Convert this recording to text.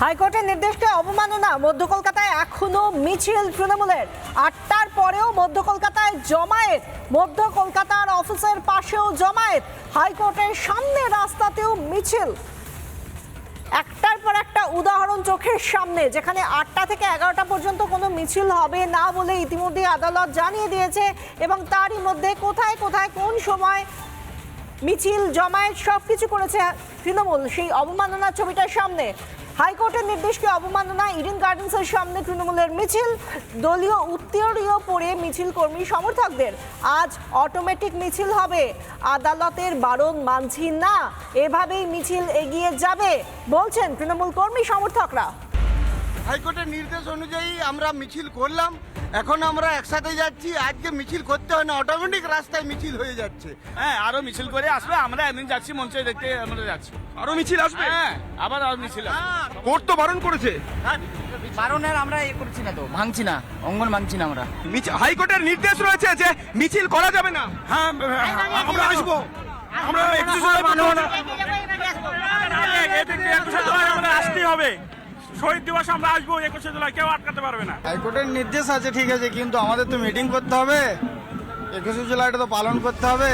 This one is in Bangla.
হাইকোর্টের নির্দেশকে অবমাননা। মধ্য কলকাতায় এখনো মিছিল তৃণমূলের। ৮টার পরেও মধ্য কলকাতায় জমায়েত। মধ্য কলকাতার অফিসের পাশেও জমায়েত। হাইকোর্টের সামনে রাস্তাতেও মিছিল। একটার পর একটা উদাহরণ চোখের সামনে, যেখানে ৮টা থেকে ১১টা পর্যন্ত কোনো মিছিল হবে না বলে ইতিমধ্যে আদালত জানিয়ে দিয়েছে, এবং তারই মধ্যে কোথায় কোথায় কোন সময় মিছিল জমায়েত সবকিছু করেছে তৃণমূল। সেই অবমাননার ছবিটার সামনে হাইকোর্টের নির্দেশকে অবমাননা। ইডেন গার্ডেন্সের সামনে তৃণমূলের মিছিল। দলীয় উত্তরীয় পরে মিছিল কর্মী সমর্থকদের। আজ অটোমেটিক মিছিল হবে। আদালতের বারণ মানছি না, এভাবেই মিছিল এগিয়ে যাবে বলছেন তৃণমূল কর্মী সমর্থকরা। হাইকোর্টের নির্দেশ অনুযায়ী আমরা মিছিল করলাম, এখন আমরা একসাথে যাচ্ছি। আজকে মিছিল করতে হয় না, অটোমেটিক রাস্তায় মিছিল হয়ে যাচ্ছে। হ্যাঁ, আরো মিছিল করে আসবে। আমরা একদিন যাচ্ছি মঞ্চে দেখতে, আমরা যাচ্ছি। আরো মিছিল আসবে? হ্যাঁ, আবার মিছিল আসবে। কোর্ট তো বারণ করেছে। বারণের আমরা করছি না, তো ভাঙছি না, অঙ্গন ভাঙছি না আমরা। হাইকোর্টের নির্দেশ রয়েছে যে মিছিল করা যাবে না। হ্যাঁ, আমরা আসবো, আমরা 21 জুলাই মানব না। আমরা আসতেই হবে। শহীদ দিবস আমরা আসবো 21 জুলাই, কেউ আটকাতে পারবে না। হাইকোর্টের নির্দেশ আছে ঠিক আছে, কিন্তু আমাদের তো মিটিং করতে হবে, 21 জুলাইটা তো পালন করতে হবে।